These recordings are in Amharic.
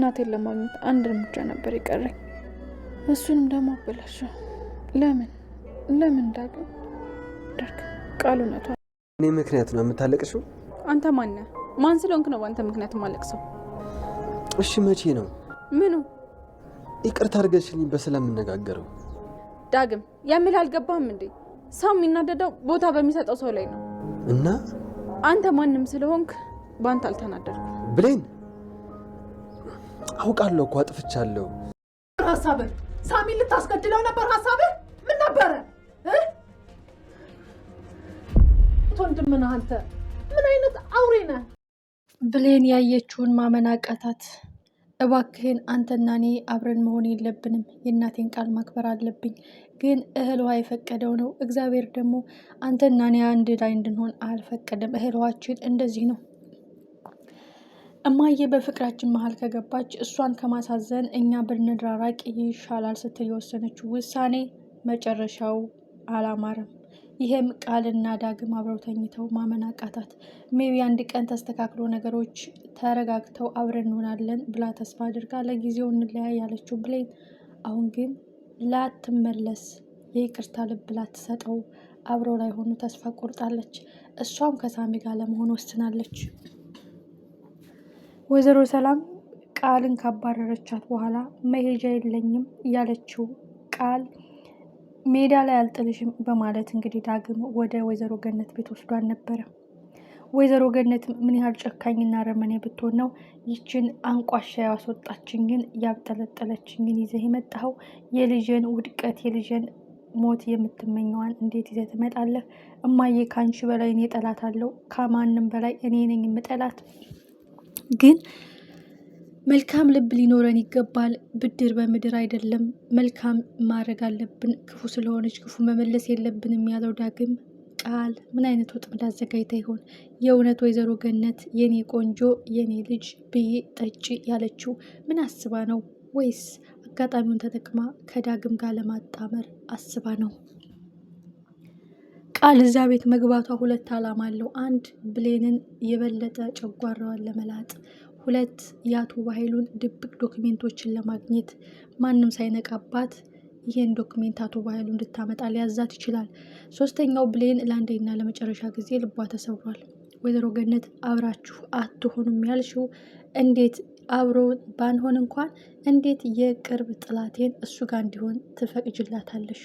እናቴን ለማግኘት አንድ እርምጃ ነበር የቀረኝ። እሱንም ደግሞ አበላሸው። ለምን ዳግም ደርግ ቃሉ ነቷ። እኔ ምክንያት ነው የምታለቅሽው? አንተ ማነህ? ማን ስለሆንክ ነው በአንተ ምክንያት የማለቅሰው? እሺ መቼ ነው? ምኑ? ይቅርታ አድርገሽልኝ በሰላም የምነጋገረው? ዳግም የምልህ አልገባህም እንዴ? ሰው የሚናደደው ቦታ በሚሰጠው ሰው ላይ ነው። እና አንተ ማንም ስለሆንክ በአንተ አልተናደድኩም። ብሌን አውቃለሁ እኮ አጥፍቻለሁ። ሀሳብህ ሳሚን ልታስገድለው ነበር? ሀሳብህ ምን ነበረ? ወንድም ነህ አንተ። ምን አይነት አውሬ ነህ? ብሌን ያየችውን ማመን አቃታት። እባክህን አንተና እኔ አብረን መሆን የለብንም። የእናቴን ቃል ማክበር አለብኝ። ግን እህል ውሃ የፈቀደው ነው። እግዚአብሔር ደግሞ አንተና እኔ አንድ ላይ እንድንሆን አልፈቀደም። እህል ውሃችን እንደዚህ ነው። እማዬ በፍቅራችን መሀል ከገባች እሷን ከማሳዘን እኛ ብንራራቅ ይሻላል ስትል የወሰነችው ውሳኔ መጨረሻው አላማረም። ይሄም ቃልና ዳግም አብረው ተኝተው ማመን አቃታት። ሜቢ አንድ ቀን ተስተካክሎ ነገሮች ተረጋግተው አብረን እንሆናለን ብላ ተስፋ አድርጋ ለጊዜው እንለያይ ያለችው ብሌን አሁን ግን ላትመለስ የይቅርታ ልብ ላትሰጠው አብረው ላይ ሆኑ ተስፋ ቆርጣለች። እሷም ከሳሚ ጋር ለመሆን ወስናለች። ወይዘሮ ሰላም ቃልን ካባረረቻት በኋላ መሄጃ የለኝም ያለችው ቃል ሜዳ ላይ አልጥልሽም በማለት እንግዲህ ዳግም ወደ ወይዘሮ ገነት ቤት ወስዷን ነበረ። ወይዘሮ ገነት ምን ያህል ጨካኝና ረመኔ ብትሆን ነው ይችን አንቋሻ ያስወጣችኝን ያብጠለጠለችኝን ይዘህ የመጣኸው? የልጅን ውድቀት የልጅን ሞት የምትመኘዋን እንዴት ይዘህ ትመጣለህ? እማዬ ካንቺ በላይ እኔ ጠላት አለው። ከማንም በላይ እኔ ነኝ የምጠላት። ግን መልካም ልብ ሊኖረን ይገባል። ብድር በምድር አይደለም፣ መልካም ማድረግ አለብን። ክፉ ስለሆነች ክፉ መመለስ የለብንም ያለው ዳግም ቃል ምን አይነት ወጥመድ አዘጋጅታ ይሆን? የእውነት ወይዘሮ ገነት የኔ ቆንጆ የኔ ልጅ ብዬ ጠጪ ያለችው ምን አስባ ነው? ወይስ አጋጣሚውን ተጠቅማ ከዳግም ጋር ለማጣመር አስባ ነው? ቃል እዛ ቤት መግባቷ ሁለት ዓላማ አለው። አንድ ብሌንን የበለጠ ጨጓራዋን ለመላጥ፣ ሁለት የአቶ ባይሉን ድብቅ ዶክሜንቶችን ለማግኘት ማንም ሳይነቃባት ይህን ዶክሜንት አቶ ባይሉ እንድታመጣ ሊያዛት ይችላል። ሶስተኛው ብሌን ለአንዴና ለመጨረሻ ጊዜ ልቧ ተሰብሯል። ወይዘሮ ገነት አብራችሁ አትሆኑም ያልሽው እንዴት አብሮ ባንሆን እንኳን እንዴት የቅርብ ጥላቴን እሱ ጋር እንዲሆን ትፈቅጅላታለሽ?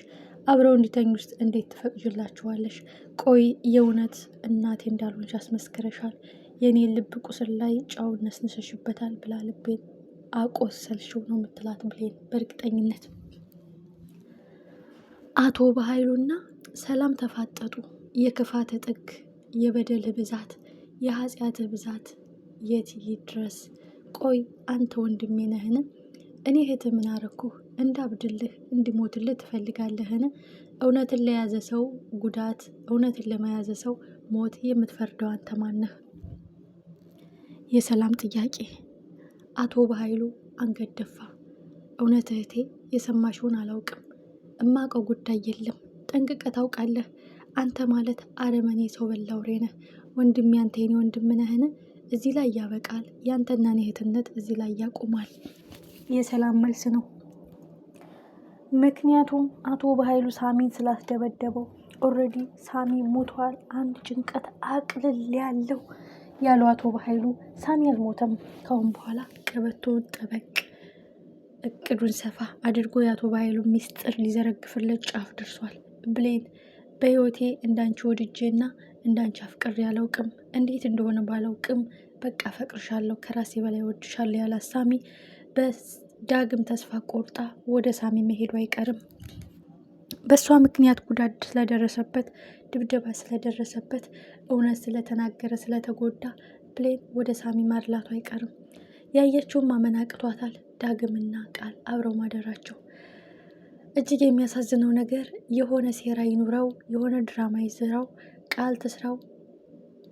አብረው እንዲተኙ ውስጥ እንዴት ትፈቅጅላችኋለሽ? ቆይ የእውነት እናቴ እንዳልሆንሽ አስመስክረሻል። የኔ ልብ ቁስል ላይ ጫውን ነስንሰሽበታል ብላ ልቤን አቆሰልሽው ነው የምትላት ብሌን በእርግጠኝነት። አቶ በኃይሉና ሰላም ተፋጠጡ። የክፋት ጥግ፣ የበደል ብዛት፣ የኃጢአት ብዛት የት ይድረስ? ቆይ አንተ ወንድሜ ነህን? እኔ እህት ምን አረኩህ? እንዳብድልህ እንዲሞትልህ ትፈልጋለህን? እውነትን ለያዘ ሰው ጉዳት፣ እውነትን ለመያዘ ሰው ሞት የምትፈርደው አንተ ማነህ? የሰላም ጥያቄ። አቶ በኃይሉ አንገት ደፋ። እውነት እህቴ የሰማሽውን አላውቅም። እማቀው ጉዳይ የለም። ጠንቅቀህ ታውቃለህ። አንተ ማለት አረመኔ ሰው በላ አውሬ ነህ። ወንድሜ አንተ የኔ ወንድም ነህን? እዚህ ላይ ያበቃል። ያንተና እህትነት እዚህ ላይ ያቆማል። የሰላም መልስ ነው። ምክንያቱም አቶ በኃይሉ ሳሚን ስላስደበደበው ኦልሬዲ ሳሚ ሞቷል። አንድ ጭንቀት አቅልል ያለው ያለው አቶ በኃይሉ ሳሚ አልሞተም። ካሁን በኋላ ቀበቶን ጠበቅ እቅዱን ሰፋ አድርጎ የአቶ በኃይሉ ሚስጥር ሊዘረግፍለት ጫፍ ደርሷል። ብሌን በህይወቴ እንዳንቺ ወድጄና እንዳንቺ አፍቅሬ አላውቅም። እንዴት እንደሆነ ባላውቅም በቃ ፈቅርሻለሁ፣ ከራሴ በላይ ወድሻለሁ ያላት ሳሚ በዳግም ተስፋ ቆርጣ ወደ ሳሚ መሄዱ አይቀርም። በእሷ ምክንያት ጉዳት ስለደረሰበት፣ ድብደባ ስለደረሰበት፣ እውነት ስለተናገረ ስለተጎዳ ብሌን ወደ ሳሚ ማድላቱ አይቀርም። ያየችውን ማመን አቅቷታል። ዳግምና ቃል አብረው ማደራቸው እጅግ የሚያሳዝነው ነገር የሆነ ሴራ ይኑረው፣ የሆነ ድራማ ይስራው፣ ቃል ትስራው፣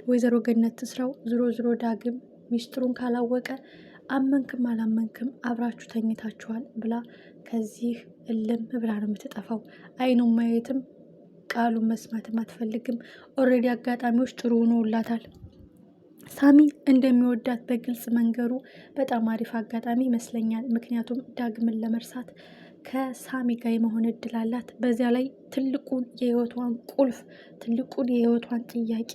ወይዘሮ ገነት ትስራው፣ ዝሮ ዳግም ሚስጥሩን ካላወቀ አመንክም አላመንክም አብራችሁ ተኝታችኋል ብላ ከዚህ እልም ብላ ነው የምትጠፋው። አይኑን ማየትም ቃሉን መስማትም አትፈልግም። ኦልሬዲ አጋጣሚዎች ጥሩ ሆኖላታል። ሳሚ እንደሚወዳት በግልጽ መንገሩ በጣም አሪፍ አጋጣሚ ይመስለኛል። ምክንያቱም ዳግምን ለመርሳት ከሳሚ ጋር የመሆን እድል አላት። በዚያ ላይ ትልቁን የህይወቷን ቁልፍ፣ ትልቁን የህይወቷን ጥያቄ፣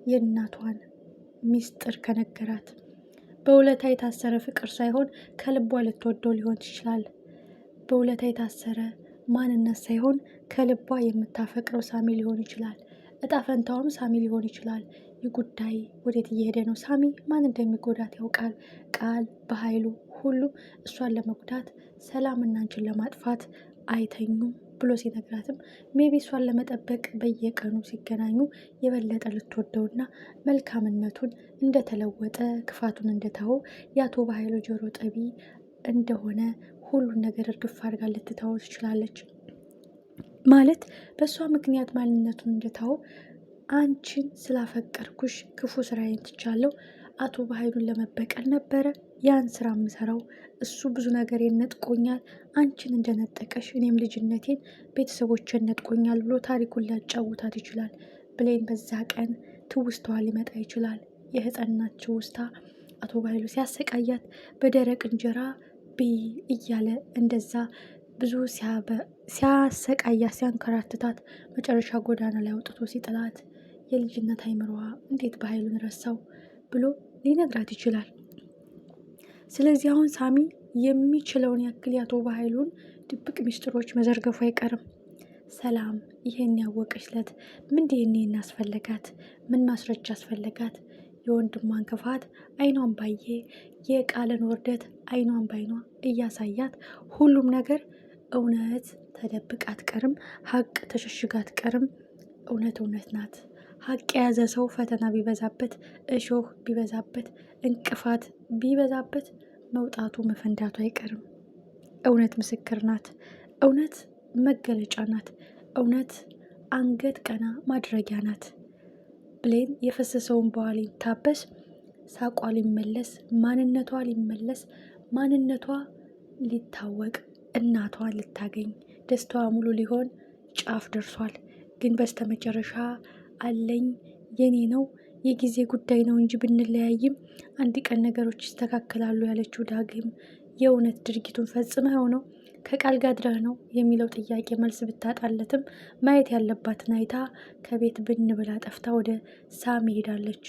የእናቷን ሚስጥር ከነገራት በውለታ የታሰረ ፍቅር ሳይሆን ከልቧ ልትወደው ሊሆን ይችላል። በውለታ የታሰረ ማንነት ሳይሆን ከልቧ የምታፈቅረው ሳሚ ሊሆን ይችላል። እጣ ፈንታውም ሳሚ ሊሆን ይችላል። ይህ ጉዳይ ወዴት እየሄደ ነው? ሳሚ ማን እንደሚጎዳት ያውቃል። ቃል በኃይሉ ሁሉ እሷን ለመጉዳት ሰላምና አንቺን ለማጥፋት አይተኙም ብሎ ሲነግራትም ሜቢ እሷን ለመጠበቅ በየቀኑ ሲገናኙ የበለጠ ልትወደውና መልካምነቱን እንደተለወጠ ክፋቱን እንደተወው የአቶ በኃይሉ ጆሮ ጠቢ እንደሆነ ሁሉን ነገር እርግፍ አድርጋ ልትተወው ትችላለች። ማለት በእሷ ምክንያት ማንነቱን እንደተወው አንቺን ስላፈቀርኩሽ ክፉ ስራዬን ትቻለሁ፣ አቶ በኃይሉን ለመበቀል ነበረ ያን ስራ የምሰራው። እሱ ብዙ ነገር ነጥቆኛል፣ አንቺን እንደነጠቀሽ እኔም ልጅነቴን ቤተሰቦችን ነጥቆኛል ብሎ ታሪኩን ሊያጫውታት ይችላል። ብሌን በዛ ቀን ትውስታዋ ሊመጣ ይችላል። የህፃናት ትውስታ አቶ በኃይሉ ሲያሰቃያት በደረቅ እንጀራ ብይ እያለ እንደዛ ብዙ ሲያሰቃያት ሲያንከራትታት መጨረሻ ጎዳና ላይ አውጥቶ ሲጥላት የልጅነት አይምሮዋ እንዴት በኃይሉን ረሳው ብሎ ሊነግራት ይችላል። ስለዚህ አሁን ሳሚ የሚችለውን ያክል የአቶ በኃይሉን ድብቅ ሚስጥሮች መዘርገፉ አይቀርም። ሰላም ይሄን ያወቀችለት ምንድን እናስፈለጋት? ምን ማስረጃ አስፈለጋት? የወንድሟን ክፋት አይኗን ባየ የቃልን ውርደት አይኗን ባይኗ እያሳያት ሁሉም ነገር እውነት ተደብቃ አትቀርም፣ ሀቅ ተሸሽጋ አትቀርም። እውነት እውነት ናት። ሀቅ የያዘ ሰው ፈተና ቢበዛበት፣ እሾህ ቢበዛበት፣ እንቅፋት ቢበዛበት መውጣቱ መፈንዳቱ አይቀርም። እውነት ምስክር ናት። እውነት መገለጫ ናት። እውነት አንገት ቀና ማድረጊያ ናት። ብሌን የፈሰሰውን በዋ ሊታበስ፣ ሳቋ ሊመለስ፣ ማንነቷ ሊመለስ፣ ማንነቷ ሊታወቅ፣ እናቷን ልታገኝ፣ ደስታዋ ሙሉ ሊሆን ጫፍ ደርሷል። ግን በስተመጨረሻ አለኝ የኔ ነው የጊዜ ጉዳይ ነው እንጂ ብንለያይም አንድ ቀን ነገሮች ይስተካከላሉ ያለችው ዳግም የእውነት ድርጊቱን ፈጽመው ነው ከቃል ጋር ድረህ ነው የሚለው ጥያቄ መልስ ብታጣለትም ማየት ያለባትን አይታ ከቤት ብን ብላ ጠፍታ ወደ ሳሚ ሄዳለች።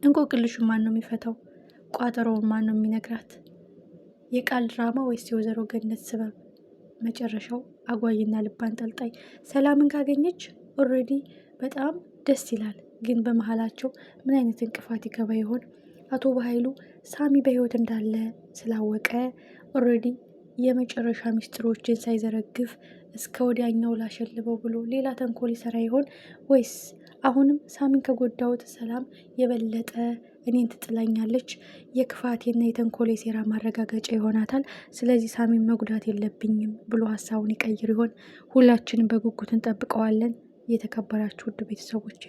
እንቆቅልሹ ማን ነው የሚፈታው? ቋጠሮውን ማን ነው የሚነግራት? የቃል ድራማ ወይስ የወይዘሮ ገነት ስበብ? መጨረሻው አጓይና ልብ አንጠልጣይ። ሰላምን ካገኘች ኦልሬዲ በጣም ደስ ይላል። ግን በመሀላቸው ምን አይነት እንቅፋት ይገባ ይሆን? አቶ በኃይሉ ሳሚ በህይወት እንዳለ ስላወቀ ኦልሬዲ የመጨረሻ ሚስጥሮችን ሳይዘረግፍ እስከ ወዲያኛው ላሸልበው ብሎ ሌላ ተንኮል ይሰራ ይሆን? ወይስ አሁንም ሳሚን ከጎዳውት ሰላም የበለጠ እኔን ትጥላኛለች፣ የክፋቴና የተንኮሌ ሴራ ማረጋገጫ ይሆናታል፣ ስለዚህ ሳሚን መጉዳት የለብኝም ብሎ ሀሳቡን ይቀይር ይሆን? ሁላችንም በጉጉት እንጠብቀዋለን። የተከበራችሁ ውድ ቤተሰቦች